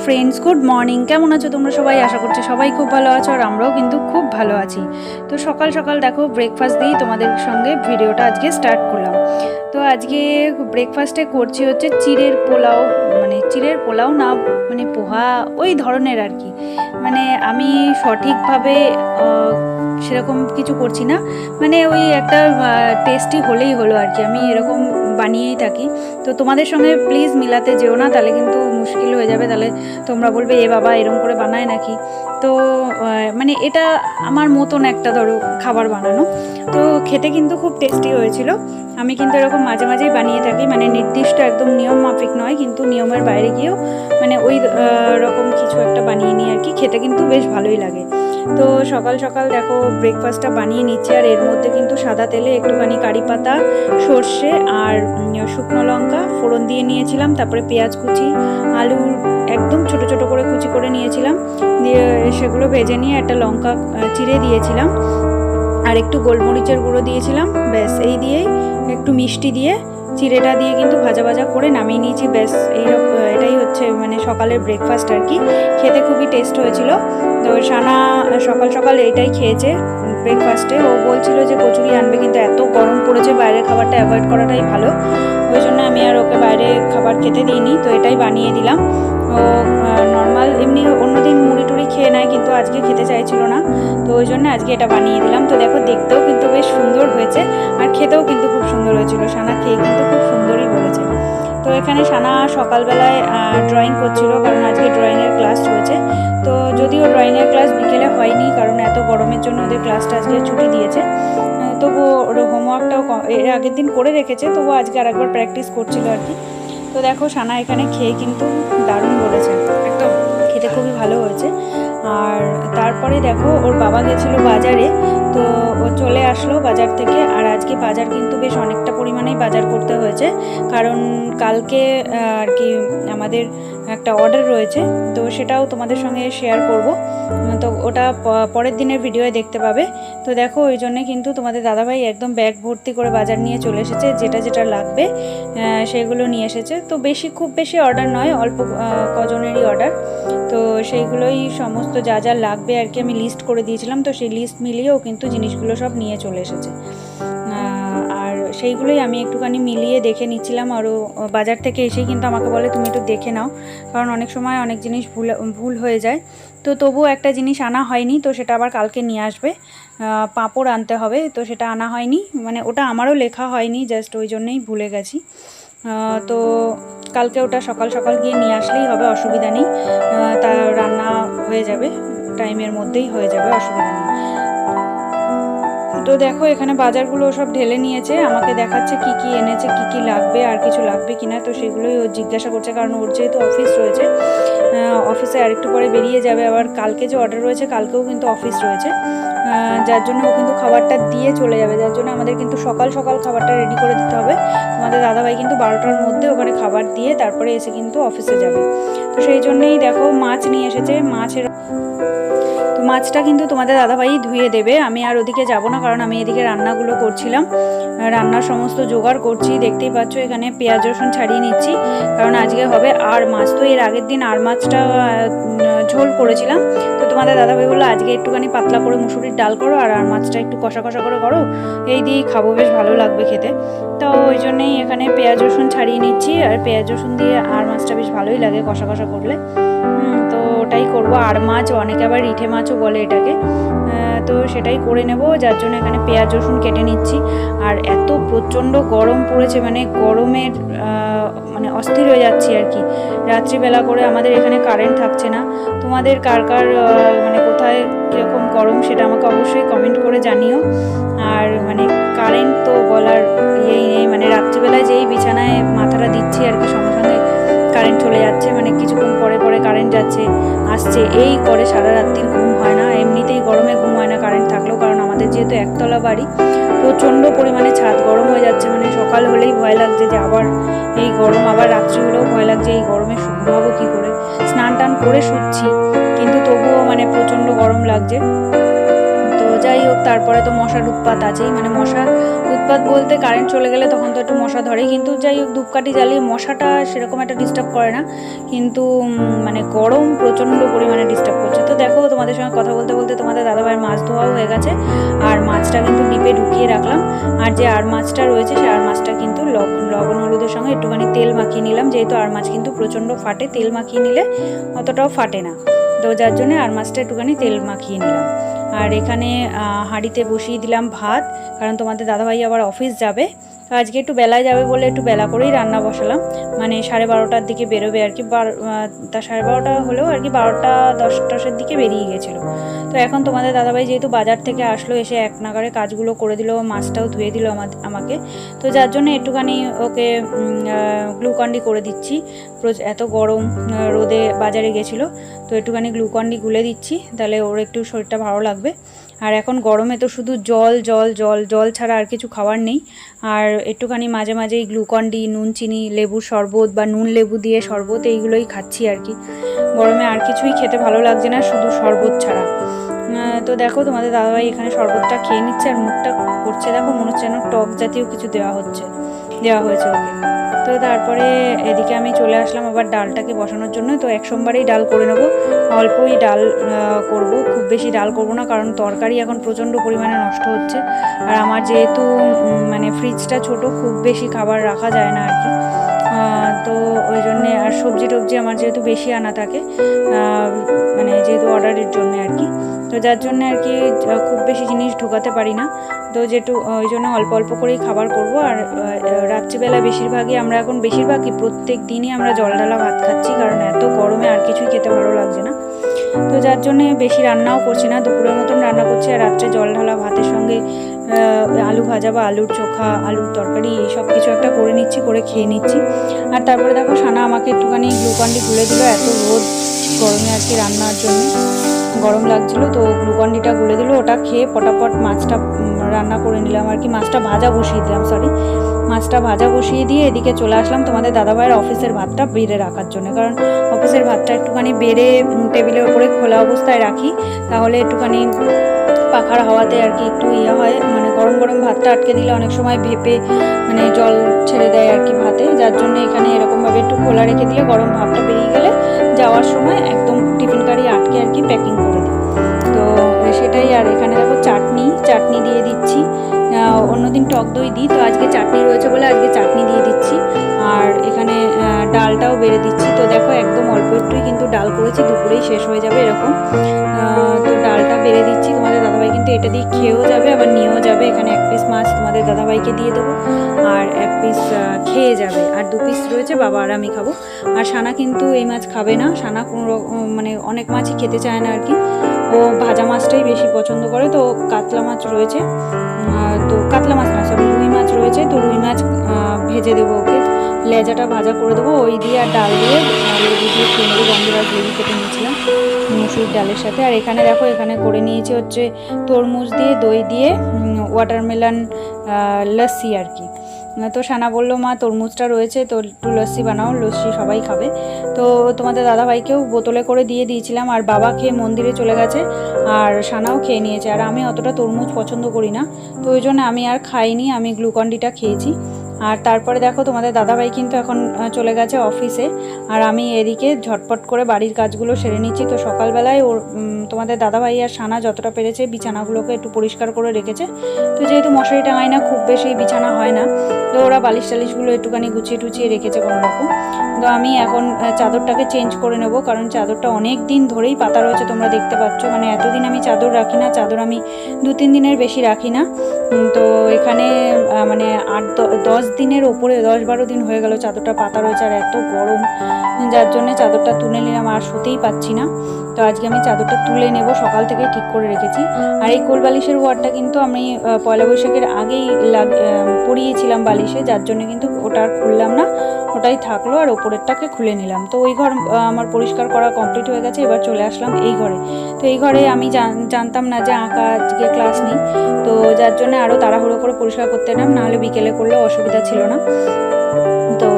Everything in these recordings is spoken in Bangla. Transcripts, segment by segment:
Friends, good morning. কেমন আছো তোমরা সবাই? আশা করছি সবাই খুব ভালো আছো, আর আমরাও কিন্তু খুব ভালো আছি। তো সকাল সকাল দেখো ব্রেকফাস্ট দিয়েই তোমাদের সঙ্গে ভিডিওটা আজকে স্টার্ট করলাম। তো আজকে ব্রেকফাস্টে করছি হচ্ছে চিড়ের পোলাও, মানে চিড়ের পোলাও না, মানে পোহা ওই ধরনের আর কি। মানে আমি সঠিকভাবে সেরকম কিছু করছি না, মানে ওই একটা টেস্টি হলেই হলো আর কি, আমি এরকম বানিয়েই থাকি। তো তোমাদের সঙ্গে প্লিজ মিলাতে যেও না, তাহলে কিন্তু মুশকিল হয়ে যাবে, তাহলে তোমরা বলবে এ বাবা এরকম করে বানায় নাকি। তো মানে এটা আমার মতন একটা ধরো খাবার বানানো, তো খেতে কিন্তু খুব টেস্টি হয়েছিল। আমি কিন্তু এরকম মাঝে মাঝেই বানিয়ে থাকি, মানে নির্দিষ্ট একদম নিয়ম মাফিক নয়, কিন্তু নিয়মের বাইরে গিয়েও মানে ওই রকম কিছু একটা বানিয়ে নিই আর কি, খেতে কিন্তু বেশ ভালোই লাগে। তো সকাল সকাল দেখো ব্রেকফাস্টটা বানিয়ে নিচ্ছি, আর এর মধ্যে কিন্তু সাদা তেলে একটুখানি কারি পাতা, সর্ষে আর শুকনো লঙ্কা ফোড়ন দিয়ে নিয়েছিলাম, তারপরে পেঁয়াজ কুচি, আলু একদম ছোট ছোট করে কুচি করে নিয়েছিলাম, দিয়ে সেগুলো ভেজে নিয়ে একটা লঙ্কা চিড়ে দিয়েছিলাম, আর একটু গোলমরিচের গুঁড়ো দিয়েছিলাম, ব্যাস এই দিয়েই একটু মিষ্টি দিয়ে চিড়েটা দিয়ে কিন্তু ভাজা ভাজা করে নামিয়ে নিয়েছি। ব্যাস এটাই হচ্ছে মানে সকালের ব্রেকফাস্ট আর কি, খেতে খুবই টেস্ট হয়েছিল। তো সানা সকাল সকাল এইটাই খেয়েছে ব্রেকফাস্টে। ও বলছিল যে কচুরি আনবে, কিন্তু এত গরম পড়েছে বাইরের খাবারটা অ্যাভয়েড করাটাই ভালো, ওই জন্য আমি আর ওকে বাইরে খাবার খেতে দিইনি, তো এটাই বানিয়ে দিলাম। ও নর্মাল এমনি অন্যদিন মুড়ি টুড়ি খেয়ে নেয়, কিন্তু আজকে খেতে চাইছিল না, তো ওই জন্য আজকে এটা বানিয়ে দিলাম। তো দেখো দেখতেও কিন্তু বেশ সুন্দর হয়েছে, আর খেতেও কিন্তু খুব সুন্দর হয়েছিল। সানা খেয়ে কিন্তু খুব সুন্দরই বলেছে। তো এখানে সানা সকালবেলায় ড্রয়িং করছিল, কারণ আজকে ড্রয়িংয়ের ক্লাস রয়েছে। তো যদিও ড্রয়িংয়ের ক্লাস বিকেলে হয়নি, কারণ এত গরমের জন্য ওদের ক্লাসটা আজকে ছুটি দিয়েছে, তবুও ওর হোমওয়ার্কটাও এর আগের দিন করে রেখেছে, তবুও আজকে আরেকবার প্র্যাকটিস করছিল আর কি। তো দেখো সানা এখানে খেয়ে কিন্তু দারুণ বলেছে, একদম খেতে খুবই ভালো হয়েছে। আর তারপরে দেখো ওর বাবা গেছিলো বাজারে, তো ও চলে আসলো বাজার থেকে। আর আজকে বাজার কিন্তু বেশ অনেকটা পরিমাণেই বাজার করতে হয়েছে, কারণ কালকে আর কি আমাদের একটা অর্ডার রয়েছে, তো সেটাও তোমাদের সঙ্গে শেয়ার করব, তো ওটা পরের দিনের ভিডিওয়ে দেখতে পাবে। তো দেখো ওই জন্যে কিন্তু তোমাদের দাদাভাই একদম ব্যাগ ভর্তি করে বাজার নিয়ে চলে এসেছে, যেটা যেটা লাগবে সেগুলো নিয়ে এসেছে। তো খুব বেশি অর্ডার নয়, অল্প কজনেরই অর্ডার, তো সেইগুলোই সমস্ত যা যা লাগবে আর কি আমি লিস্ট করে দিয়েছিলাম, তো সেই লিস্ট মিলিয়েও কিন্তু জিনিসগুলো সব নিয়ে চলে এসেছে। আর সেইগুলোই আমি একটুখানি মিলিয়ে দেখে নিচ্ছিলাম, আরও বাজার থেকে এসেই কিন্তু আমাকে বলে তুমি একটু দেখে নাও, কারণ অনেক সময় অনেক জিনিস ভুল হয়ে যায়। তো তবুও একটা জিনিস আনা হয়নি, তো সেটা আবার কালকে নিয়ে আসবে, পাঁপড় আনতে হবে, তো সেটা আনা হয়নি, মানে ওটা আমারও লেখা হয়নি, জাস্ট ওই জন্যেই ভুলে গেছি। তো কালকে ওটা সকাল সকাল গিয়ে নিয়ে আসলেই হবে, অসুবিধা নেই, তা রান্না হয়ে যাবে, টাইমের মধ্যেই হয়ে যাবে, অসুবিধা নেই। তো দেখো এখানে বাজারগুলো সব ঢেলে নিয়েছে, আমাকে দেখাচ্ছে কি কি এনেছে, কি কি লাগবে, আর কিছু লাগবে কিনা, তো সেগুলোই ও জিজ্ঞাসা করছে, কারণ ওর যেহেতু অফিস রয়েছে, অফিসে আরেকটু পরে বেরিয়ে যাবে, আবার কালকে যে অর্ডার রয়েছে কালকেও কিন্তু অফিস রয়েছে, যার জন্য ও কিন্তু খাবারটা দিয়ে চলে যাবে, যার জন্য আমাদের কিন্তু সকাল সকাল খাবারটা রেডি করে দিতে হবে। তোমাদের দাদাভাই কিন্তু 12টার মধ্যে ওখানে খাবার দিয়ে তারপরে এসে কিন্তু অফিসে যাবে। তো সেই জন্যেই দেখো মাছ নিয়ে এসেছে, তো মাছটা কিন্তু তোমাদের দাদাভাই ধুয়ে দেবে, আমি আর ওদিকে যাব না, কারণ আমি এদিকে রান্নাগুলো করছিলাম, রান্নার সমস্ত জোগাড় করছি। দেখতেই পাচ্ছ এখানে পেঁয়াজ রসুন ছাড়িয়ে নিচ্ছি, কারণ আজকে হবে আর মাছ। তো এর আগের দিন আর মাছটা ঝোল করেছিলাম, তো তোমাদের দাদাভাই বললো আজকে একটুখানি পাতলা করে মুসুরির ডাল করো, আর মাছটা একটু কষা কষা করে করো, এই দিয়েই খাবো, বেশ ভালো লাগবে খেতে। তো ওই জন্যেই এখানে পেঁয়াজ রসুন ছাড়িয়ে নিচ্ছি, আর পেঁয়াজ রসুন দিয়ে আর মাছটা বেশ ভালোই লাগে কষা কষা করলে, তো ওটাই করবো। আর মাছ, অনেকে আবার রিঠে মাছও বলে এটাকে, তো সেটাই করে নেব, যার জন্য এখানে পেঁয়াজ রসুন কেটে নিচ্ছি। আর এত প্রচণ্ড গরম পড়েছে, মানে গরমের মানে অস্থির হয়ে যাচ্ছি আর কি। রাত্রিবেলা করে আমাদের এখানে কারেন্ট থাকছে না, তোমাদের কার কার মানে কোথায় কীরকম গরম সেটা আমাকে অবশ্যই কমেন্ট করে জানিও। আর মানে কারেন্ট তো বলার ইয়েই নেই, মানে রাত্রিবেলায় যেই বিছানায় মাথাটা দিচ্ছি আর কি, সঙ্গে সঙ্গে কারেন্ট চলে যাচ্ছে, মানে কিছুক্ষণ পরে পরে কারেন্ট যাচ্ছে আসছে, এই করে সারা রাত্রির ঘুম হয় না। এমনিতেই গরমে ঘুম হয় না কারেন্ট থাকলেও, কারণ আমাদের যেহেতু একতলা বাড়ি, প্রচণ্ড পরিমাণে ছাদ গরম হয়ে যাচ্ছে, মানে সকাল হলেই ভয় লাগছে যে আবার এই গরম, আবার রাত্রি হলেও ভয় লাগছে এই গরমে ঘুমাবো কী করে। স্নান টান করে শুচ্ছি, কিন্তু তবুও মানে প্রচণ্ড গরম লাগছে। তো যাই হোক, তারপরে তো মশার উৎপাত আছেই, মানে মশার বিপদ বলতে কারেন্ট চলে গেলে তখন তো একটু মশা ধরে, কিন্তু যাই হোক ধূপকাঠি জ্বালিয়ে মশাটা সেরকম একটা ডিস্টার্ব করে না, কিন্তু মানে গরম প্রচণ্ড পরিমাণে ডিস্টার্ব করছে। তো দেখো তোমাদের সঙ্গে কথা বলতে বলতে তোমাদের দাদাভাইয়ের মাছ ধোয়াও হয়ে গেছে, আর মাছটা কিন্তু ডিপে ঢুকিয়ে রাখলাম। আর যে আর মাছটা রয়েছে সে আর মাছটা কিন্তু লবণ হলুদের সঙ্গে একটুখানি তেল মাখিয়ে নিলাম, যেহেতু আর মাছ কিন্তু প্রচণ্ড ফাটে, তেল মাখিয়ে নিলে অতটাও ফাটে না, তো যার জন্য আর মাছটা একটুখানি তেল মাখিয়ে নিলাম। আর এখানে হাঁড়িতে বসিয়ে দিলাম ভাত, কারণ তোমাদের দাদাভাই আবার অফিস যাবে, তো আজকে একটু বেলায় যাবে বলে একটু বেলা করেই রান্না বসালাম, মানে 12:30টার দিকে বেরোবে আর কি, তা 12:30 হলেও আর কি 12টা 10টার দিকে বেরিয়ে গেছিলো। তো এখন তোমাদের দাদাভাই যেহেতু বাজার থেকে আসলো, এসে এক নাগারে কাজগুলো করে দিল, মাছটাও ধুয়ে দিল আমাকে, তো যার জন্য একটুখানি ওকে গ্লুকন্ডি করে দিচ্ছি। এত গরম রোদে বাজারে গেছিলো, তো একটুখানি গ্লুকন্ডি গুলে দিচ্ছি, তাহলে ওর একটু শরীরটা ভালো লাগবে। আর এখন গরমে তো শুধু জল জল জল জল ছাড়া আর কিছু খাওয়ার নেই, আর একটুখানি মাঝে মাঝেই গ্লুকন্ডি, নুন চিনি, লেবুর শরবত বা নুন লেবু দিয়ে শরবত এইগুলোই খাচ্ছি আর কি। গরমে আর কিছুই খেতে ভালো লাগছে না, শুধু শরবত ছাড়া। তো দেখো তোমাদের দাদাভাই এখানে শরবতটা খেয়ে নিচ্ছে, আর মুখটা করছে দেখো, মনে হচ্ছে যেন টক জাতীয় কিছু দেওয়া হয়েছে ওকে। তো তারপরে এদিকে আমি চলে আসলাম আবার ডালটাকে বসানোর জন্য। তো এক সোমবারেই ডাল করে নেবো, অল্পই ডাল করব, খুব বেশি ডাল করব না, কারণ তরকারি এখন প্রচণ্ড পরিমাণে নষ্ট হচ্ছে, আর আমার যেহেতু মানে ফ্রিজটা ছোট, খুব বেশি খাবার রাখা যায় না আর কি, তো ওই জন্যে। আর সবজি টবজি আমার যেহেতু বেশি আনা থাকে, মানে যেহেতু অর্ডারের জন্য আর কি, তো যার জন্য আর কি খুব বেশি জিনিস ঢোকাতে পারি না, তো যেটু ওই জন্য অল্প অল্প করেই খাবার করব। আর রাত্রিবেলা আমরা এখন বেশিরভাগই প্রত্যেক দিনই আমরা জল ঢালা ভাত খাচ্ছি, কারণ এত গরমে আর কিছুই খেতে ভালো লাগছে না, তো যার জন্যে বেশি রান্নাও করছি না, দুপুরের মতন রান্না করছি, আর রাত্রে জল ঢালা ভাতের সঙ্গে আলু ভাজা বা আলুর চোখা, আলুর তরকারি এইসব কিছু একটা করে নিচ্ছি, করে খেয়ে নিচ্ছি। আর তারপরে দেখো সানা আমাকে একটুখানি গ্লুকন্ডি গুলে দিল, এত রোদ গরমে আর কি রান্নার জন্য গরম লাগছিল, তো গ্লুকন্ডিটা গুলে দিল, ওটা খেয়ে পটাপট মাছটা রান্না করে নিলাম আর কি, মাছটা ভাজা বসিয়ে দিয়ে এদিকে চলে আসলাম তোমাদের দাদাভাইয়ের অফিসের ভাতটা বেড়ে রাখার জন্য, কারণ অফিসের ভাতটা একটুখানি বেড়ে টেবিলের উপরে খোলা অবস্থায় রাখি, তাহলে একটুখানি পাখার হাওয়াতে আর কি একটু হয়, মানে গরম গরম ভাতটা আটকে দিলে অনেক সময় ভেপে মানে জল ছেড়ে দেয় আর কি ভাতে, যার জন্য এখানে এরকমভাবে একটু খোলা রেখে দিলে গরম ভাতটা বেরিয়ে গেলে যাওয়ার সময় একদম টিফিন কারি আটকে আর কি প্যাকিং করে দিই, তো সেটাই। আর এখানে দেখো চাটনি দিয়ে দিচ্ছি, অন্যদিন টক দই দিই, তো আজকে চাটনি রয়েছে বলে আজকে চাটনি দিয়ে দিচ্ছি। আর এখানে ডালটাও বেড়ে দিচ্ছি, তো দেখো একদম অল্প একটুই কিন্তু ডাল করেছি, দুপুরেই শেষ হয়ে যাবে এরকম, তো ডালটা বেড়ে দিচ্ছি। তোমাদের দাদাভাই কিন্তু এটা দিয়ে খেয়েও যাবে, আবার নিয়েও যাবে, এখানে 1 পিস মাছ তোমাদের দাদাভাইকে দিয়ে দেবো, আর 1 পিস খেয়ে যাবে, আর 2 পিস রয়েছে বাবা আর আমি খাবো। আর সানা কিন্তু এই মাছ খাবে না, সানা কোনো মানে অনেক মাছই খেতে চায় না আর কি, ও ভাজা মাছটাই বেশি পছন্দ করে, তো কাতলা মাছ রয়েছে, তো কাতলা মাছ না সরি রুই মাছ রয়েছে, তো রুই মাছ ভেজে দেবো ওকে, লেজাটা ভাজা করে দেবো, ওই দিয়ে আর ডাল দিয়ে লেবু দিয়ে খেয়ে নেবো, গন্ধরাজ লেবু কেটে নিয়েছিলাম মুসুর ডালের সাথে। আর এখানে দেখো এখানে করে নিয়েছি হচ্ছে তরমুজ দিয়ে দই দিয়ে ওয়াটারমেলন লস্যি আর কি, তো সানা বললো মা তরমুজটা রয়েছে তো একটু লস্যি বানাও, লস্যি সবাই খাবে, তো তোমাদের দাদাভাইকেও বোতলে করে দিয়ে দিয়েছিলাম, আর বাবা খেয়ে মন্দিরে চলে গেছে, আর সানাও খেয়ে নিয়েছে, আর আমি অতটা তরমুজ পছন্দ করি না, তো ওই জন্য আমি আর খাইনি, আমি গ্লুকন্ডিটা খেয়েছি। আর তারপরে দেখো তোমাদের দাদাভাই কিন্তু এখন চলে গেছে অফিসে, আর আমি এদিকে ঝটপট করে বাড়ির কাজগুলো সেরে নিচ্ছি। তো সকালবেলায় তোমাদের দাদাভাই আর সানা যতটা পেরেছে বিছানাগুলোকে একটু পরিষ্কার করে রেখেছে, তো যেহেতু মশারি টাঙাই না, খুব বেশি বিছানা হয় না, তো ওরা বালিশ টালিশগুলো একটুখানি গুছিয়ে টুছিয়ে রেখেছে কোনো রকম। তো আমি এখন চাদরটাকে চেঞ্জ করে নেব, কারণ চাদরটা অনেক দিন ধরেই পাতা রয়েছে, তোমরা দেখতে পাচ্ছ, মানে এতদিন আমি চাদর রাখি না, চাদর আমি 2-3 দিনের বেশি রাখি না, তো এখানে মানে 8-10 দিনের ওপরে 10-12 দিন হয়ে গেল চাদরটা পাতা রয়েছে, আর এত গরম, যার জন্য চাদরটা তুলে নিলাম, আর শুতেই পাচ্ছি না, তো আজকে আমি চাদরটা তুলে নেব, সকাল থেকে ঠিক করে রেখেছি। আর এই কোল বালিশের ওয়ারটা কিন্তু আমি পয়লা বৈশাখের আগেই পরিয়েছিলাম বালিশে, যার জন্য কিন্তু ওটা আর খুললাম না, ওটাই থাকলো, আর ওপরেরটাকে খুলে নিলাম। তো ওই ঘর আমার পরিষ্কার করা কমপ্লিট হয়ে গেছে, এবার চলে আসলাম এই ঘরে। তো এই ঘরে আমি জানতাম না যে আঁকা আজকে ক্লাস নেই, তো যার জন্য আরও তাড়াহুড়ো করে পরিষ্কার করতে এলাম, নাহলে বিকেলে করলেও অসুবিধা ছিল না। তো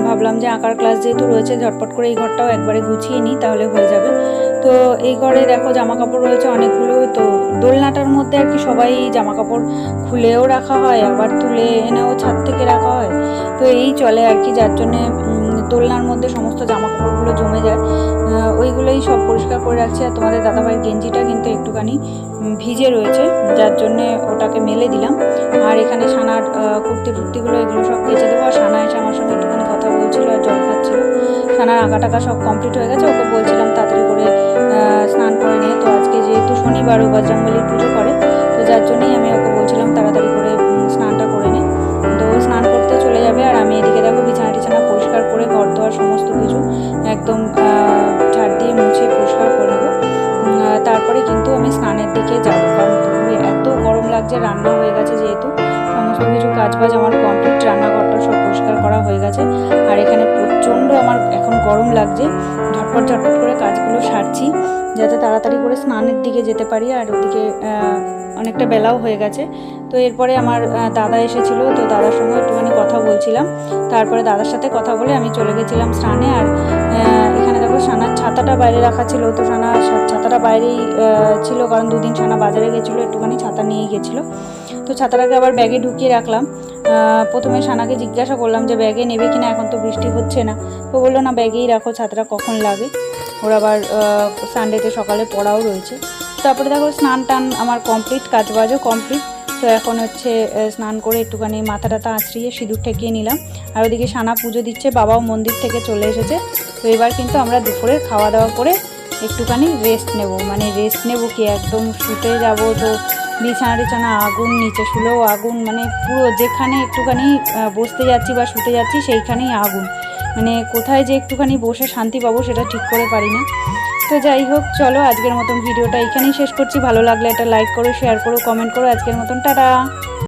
ভাবলাম যে আঁকার ক্লাস যেহেতু রয়েছে ঝটপট করে এই ঘরটাও একবারে গুছিয়ে নিই, তাহলে হয়ে যাবে। তো এই ঘরে দেখো জামা কাপড় রয়েছে অনেকগুলো। তো দোলনাটার মধ্যে আর কি সবাই জামা কাপড় খুলেও রাখা হয়, আবার তুলে এনেও ছাদ থেকে রাখা হয়। তো এই চলে আর কি, যার জন্যে দোলনার মধ্যে সমস্ত জামা কাপড়গুলো জমে যায়, ওইগুলোই সব পরিষ্কার করে রাখছি। আর তোমাদের দাদাভাইয়ের গেঞ্জিটা কিন্তু একটুখানি ভিজে রয়েছে, যার জন্যে ওটাকে মেলে দিলাম। আর এখানে সানার কুর্তি টুর্তিগুলো এগুলো সব কেচে দেবো। আর সানা এসে আমার সঙ্গে একটুখানি কথা বলছিল আর জল খাচ্ছিল। সানার আঁকা টাকা সব কমপ্লিট হয়ে গেছে, ওকে বলছিলাম তাড়াতাড়ি করে স্নান করে নিয়ে। তো আজকে যেহেতু শনিবার ও বজরংবলীর পুজো করে, তো যার জন্যই আমি ওকে বলছিলাম তাড়াতাড়ি করে স্নানটা করে নে। তো স্নান করতে চলে যাবে, আর আমি এদিকে দেখো বিছানা টিছানা পরিষ্কার করে ঘর দোয়ার সমস্ত কিছু একদম ঝাড় দিয়ে মুছে পরিষ্কার করে নেবো। তারপরে কিন্তু আমি স্নানের দিকে যাবো, কারণ দুপুরে এত গরম লাগছে। রান্না হয়ে গেছে যেহেতু, সমস্ত কিছু কাজবাজ আমার কমপ্লিট, রান্নাঘরটা সব পরিষ্কার করা হয়ে গেছে। আর এখানে প্রচণ্ড আমার এখন গরম লাগছে, ঝটপট করে কাজগুলো সারছি যাতে তাড়াতাড়ি করে স্নানের দিকে যেতে পারি। আর ওদিকে অনেকটা বেলাও হয়ে গেছে। তো এরপরে আমার দাদা এসেছিল, তো দাদার সঙ্গে একটুখানি কথা বলছিলাম। তারপরে দাদার সাথে কথা বলে আমি চলে গেছিলাম স্নানে। আর এখানে দেখো সানার ছাতাটা বাইরে রাখা ছিল, তো সানার ছাতাটা বাইরেই ছিল, কারণ দুদিন সানা বাজারে গেছিলো, একটুখানি ছাতা নিয়ে গেছিলো। তো ছাতাটাকে আবার ব্যাগে ঢুকিয়ে রাখলাম। প্রথমে সানাকে জিজ্ঞাসা করলাম যে ব্যাগে নেবে কিনা, এখন তো বৃষ্টি হচ্ছে না। তো বললো না ব্যাগেই রাখো, ছাতাটা কখন লাগে। ওর আবার সানডেতে সকালে পড়াও রয়েছে। তারপরে দেখো স্নান টান আমার কমপ্লিট, কাজবাজও কমপ্লিট। তো এখন হচ্ছে স্নান করে একটুখানি মাথা টাথা আঁচড়িয়ে সিঁদুর ঠেকিয়ে নিলাম। আর ওদিকে সানা পুজো দিচ্ছে, বাবাও মন্দির থেকে চলে এসেছে। তো এবার কিন্তু আমরা দুপুরের খাওয়া দাওয়া করে একটুখানি রেস্ট নেব, মানে রেস্ট নেব কি একদম শুতে যাব। তো বিছানা টিছানা আগুন, নিচে শুলেও আগুন, মানে পুরো যেখানে একটুখানি বসতে যাচ্ছি বা শুতে যাচ্ছি সেইখানেই আগুন। মানে কোথায় যে একটুখানি বসে শান্তি পাবো সেটা ঠিক করে পারি না। তো যাই হোক, চলো আজকের মতন ভিডিওটা এখানেই শেষ করছি। ভালো লাগলে একটা লাইক করো, শেয়ার করো, কমেন্ট করো। আজকের মতন টাটা।